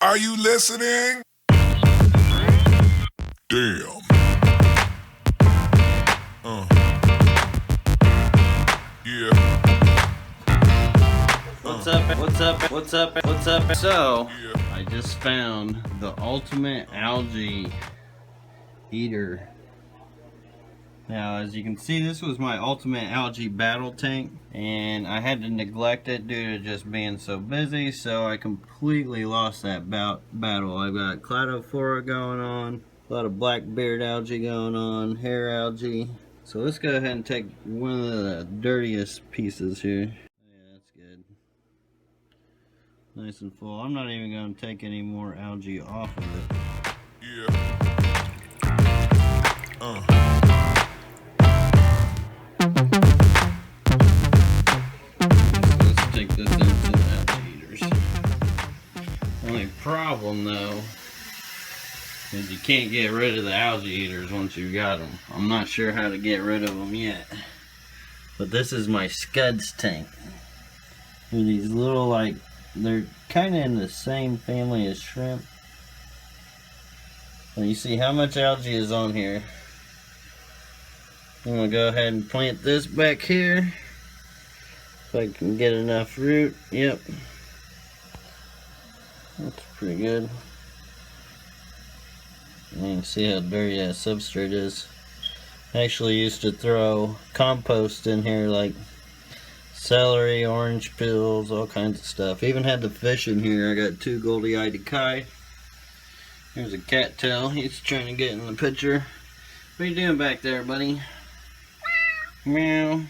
Are you listening? Damn. Yeah. What's up? What's up? What's up? What's up? So, Yeah. I just found the ultimate algae eater. Now, as you can see, this was my ultimate algae battle tank, and I had to neglect it due to just being so busy, so I completely lost that battle. I've got cladophora going on, a lot of blackbeard algae going on, hair algae. So let's go ahead and take one of the dirtiest pieces here. Yeah, that's good. Nice and full. I'm not even going to take any more algae off of it. Yeah. Let's take this into the algae eaters. Only problem though is you can't get rid of the algae eaters once you got them. I'm not sure how to get rid of them yet. But this is my Scuds tank. They're these little, like, they're kind of in the same family as shrimp. And you see how much algae is on here. I'm going to go ahead and plant this back here. If I can get enough root. Yep. That's pretty good. You can see how dirty that substrate is. I actually used to throw compost in here, like celery, orange peels, all kinds of stuff. Even had the fish in here. I got 2 goldie-eyed kai. Here's a cattail. He's trying to get in the picture. What are you doing back there, buddy? Meow.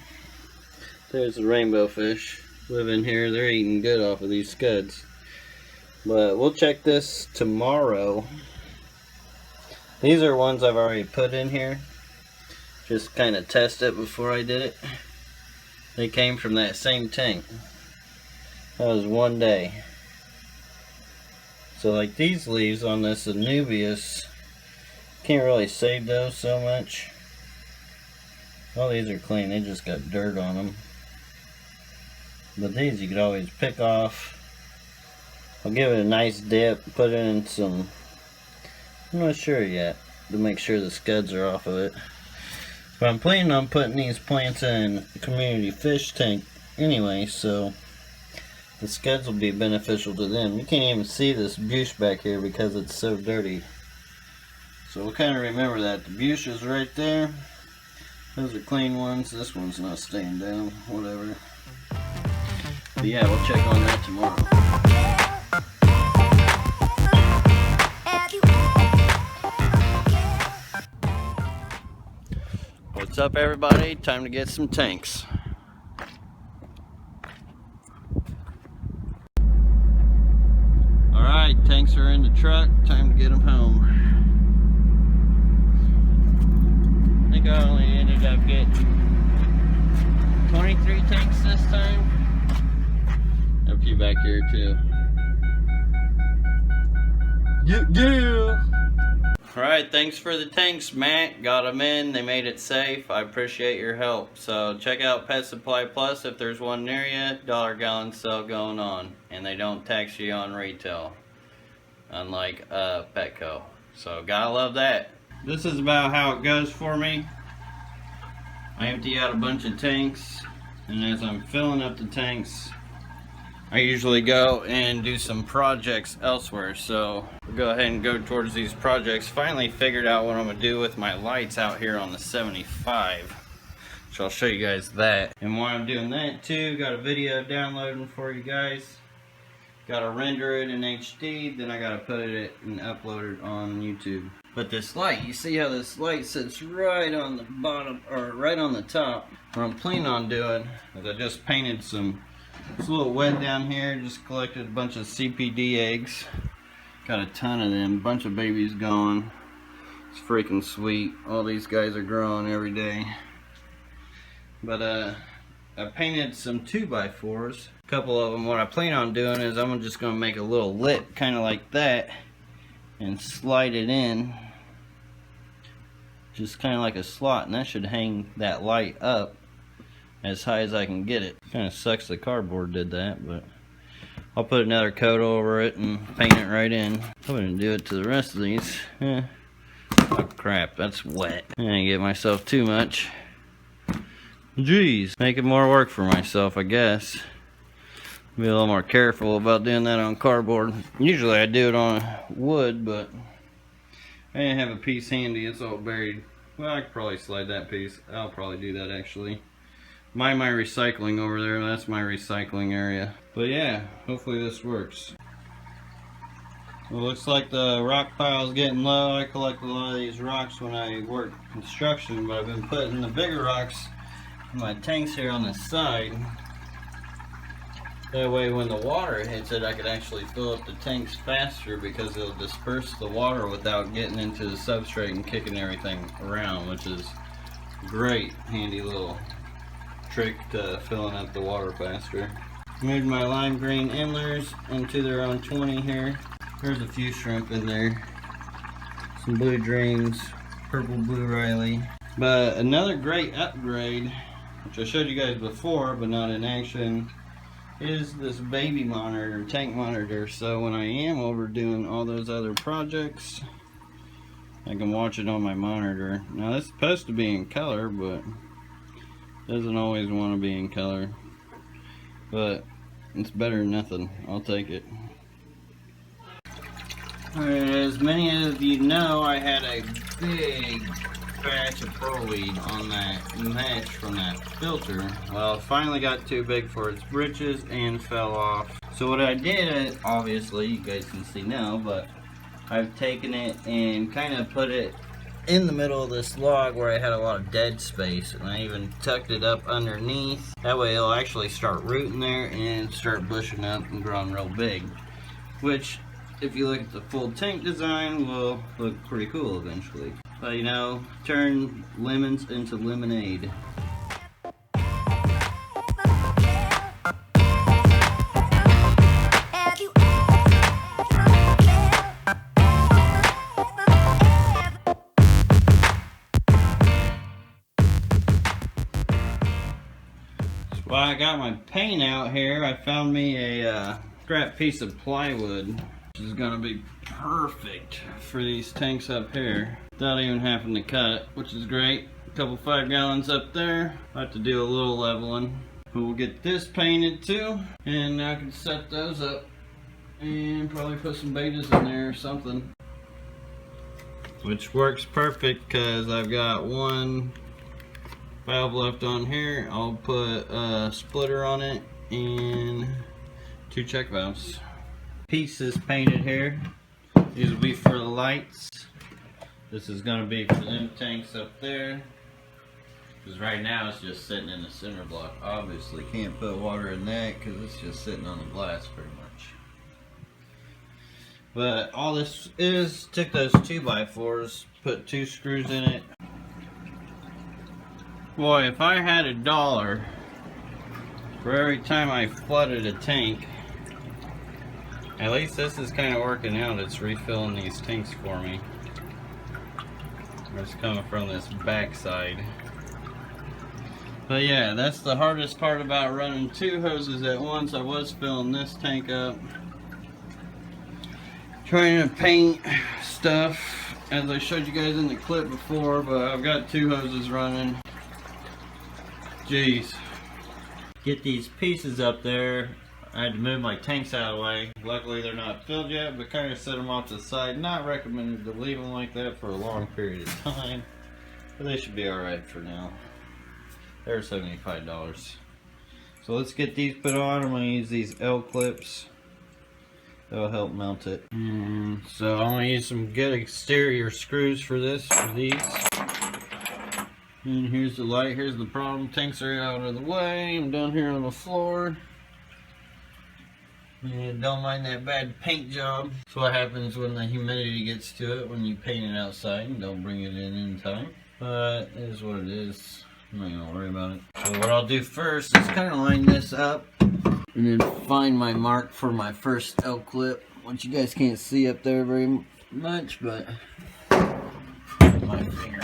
There's the rainbow fish living here. They're eating good off of these scuds. But we'll check this tomorrow. These are ones I've already put in here. Just kind of test it before I did it. They came from that same tank. That was one day. So like these leaves on this Anubias, can't really save those so much. All these are clean, they just got dirt on them. But these you could always pick off. I'll give it a nice dip, put it in some, I'm not sure yet, to make sure the scuds are off of it. But I'm planning on putting these plants in a community fish tank anyway, so the scuds will be beneficial to them. You can't even see this bush back here because it's so dirty. So we'll kind of remember that. The bush is right there. Those are clean ones. This one's not staying down, whatever. But yeah, we'll check on that tomorrow. What's up, everybody? Time to get some tanks. Alright, tanks are in the truck. Time to get them home. I think I only ended up getting 23 tanks this time. A few back here too. Yeah! Alright, thanks for the tanks, Matt. Got them in. They made it safe. I appreciate your help. So check out Pet Supply Plus if there's one near you. $1 sale going on. And they don't tax you on retail. Unlike Petco. So gotta love that. This is about how it goes for me. I empty out a bunch of tanks. And as I'm filling up the tanks, I usually go and do some projects elsewhere. So we'll go ahead and go towards these projects. Finally figured out what I'm gonna do with my lights out here on the 75. So I'll show you guys that. And while I'm doing that too, got a video downloading for you guys. Gotta render it in HD, then I gotta put it and upload it on YouTube. But this light, you see how this light sits right on the bottom, or right on the top. What I'm planning on doing is I just painted some. It's a little wet down here, just collected a bunch of CPD eggs. Got a ton of them, bunch of babies going. It's freaking sweet. All these guys are growing every day. But I painted some 2x4s. A couple of them. What I plan on doing is I'm just going to make a little lip, kind of like that, and slide it in. Just kind of like a slot, and that should hang that light up as high as I can get it. Kind of sucks the cardboard did that, but I'll put another coat over it and paint it right in. I'm gonna do it to the rest of these. Oh crap, that's wet. I didn't get myself too much. Jeez, making more work for myself, I guess. Be a little more careful about doing that on cardboard. Usually I do it on wood, but I didn't have a piece handy. It's all buried. Well, I could probably slide that piece. I'll probably do that actually. My recycling over there, that's my recycling area. But yeah, hopefully this works. Well, looks like the rock pile is getting low. I collect a lot of these rocks when I work construction, but I've been putting the bigger rocks in my tanks here on the side. That way when the water hits it, I can actually fill up the tanks faster because it'll disperse the water without getting into the substrate and kicking everything around, which is great, handy little trick to filling up the water faster. Moved my lime green endlers into their own 20 here. There's a few shrimp in there. Some blue dreams, purple blue Riley. But another great upgrade, which I showed you guys before but not in action, is this baby monitor, tank monitor. So when I am overdoing all those other projects, I can watch it on my monitor. Now it's supposed to be in color, but doesn't always want to be in color. But it's better than nothing. I'll take it. Alright, as many of you know, I had a big batch of pearlweed on that mesh from that filter. Well, it finally got too big for its britches and fell off. So what I did, obviously you guys can see now, but I've taken it and kind of put it in the middle of this log where I had a lot of dead space, and I even tucked it up underneath. That way it'll actually start rooting there and start bushing up and growing real big, which if you look at the full tank design will look pretty cool eventually. But you know, turn lemons into lemonade. Well, I got my paint out here. I found me a scrap piece of plywood, which is gonna be perfect for these tanks up here without even having to cut, which is great. A couple 5 gallons up there. I have to do a little leveling, but we'll get this painted too, and I can set those up and probably put some betas in there or something, which works perfect because I've got one valve left on here. I'll put a splitter on it and 2 check valves. Pieces painted here. These will be for the lights. This is going to be for them tanks up there, because right now it's just sitting in the center block. Obviously can't put water in that because it's just sitting on the glass pretty much. But all this is, took those 2x4s, put 2 screws in it. Boy, if I had $1 for every time I flooded a tank, at least this is kind of working out. It's refilling these tanks for me. It's coming from this backside. But yeah, that's the hardest part about running 2 hoses at once. I was filling this tank up, trying to paint stuff as I showed you guys in the clip before, but I've got 2 hoses running. Jeez. Get these pieces up there. I had to move my tanks out of the way. Luckily they're not filled yet, but kind of set them off to the side. Not recommended to leave them like that for a long period of time, but they should be alright for now. They're $75. So let's get these put on. I'm going to use these L clips. That'll help mount it. So I'm going to use some good exterior screws for this, for these. And here's the light. Here's the problem. Tanks are out of the way. I'm down here on the floor. And don't mind that bad paint job. That's what happens when the humidity gets to it when you paint it outside and don't bring it in time. But it is what it is. I'm not gonna worry about it. So what I'll do first is kind of line this up and then find my mark for my first L clip, which you guys can't see up there very much, but my finger,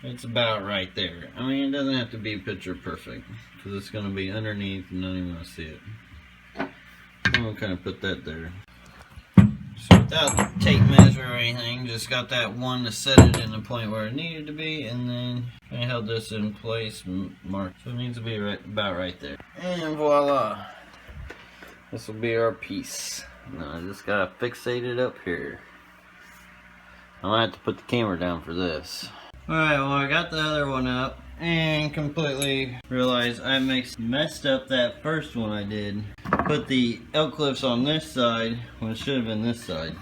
it's about right there. I mean, it doesn't have to be picture perfect because it's going to be underneath and none of you want to see it. I'm gonna kind of put that there. So without tape measure or anything, just got that one to set it in the point where it needed to be, and then I held this in place, mark. So it needs to be about right there. And voila! This will be our piece. Now I just gotta fixate it up here. I might have to put the camera down for this. Alright, well I got the other one up and completely realized I messed up that first one I did. Put the L clips on this side when it should have been this side.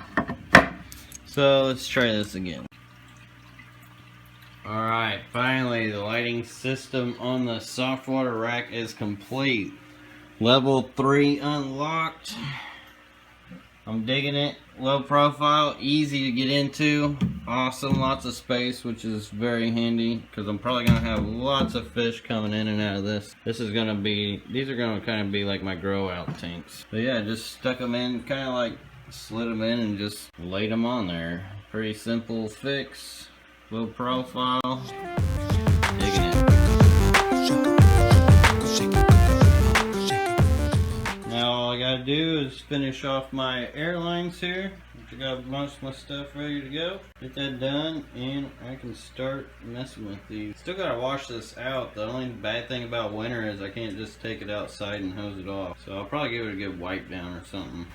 So let's try this again. Alright, finally the lighting system on the soft water rack is complete. Level 3 unlocked. I'm digging it. Low profile, easy to get into. Awesome, lots of space, which is very handy because I'm probably gonna have lots of fish coming in and out of this. These are gonna kind of be like my grow out tanks. But yeah, just stuck them in, kind of like slid them in and just laid them on there. Pretty simple fix, low profile. Digging it. Now all I gotta do is finish off my airlines here. I got most of my stuff ready to go. Get that done and I can start messing with these. Still gotta wash this out. The only bad thing about winter is I can't just take it outside and hose it off. So I'll probably give it a good wipe down or something.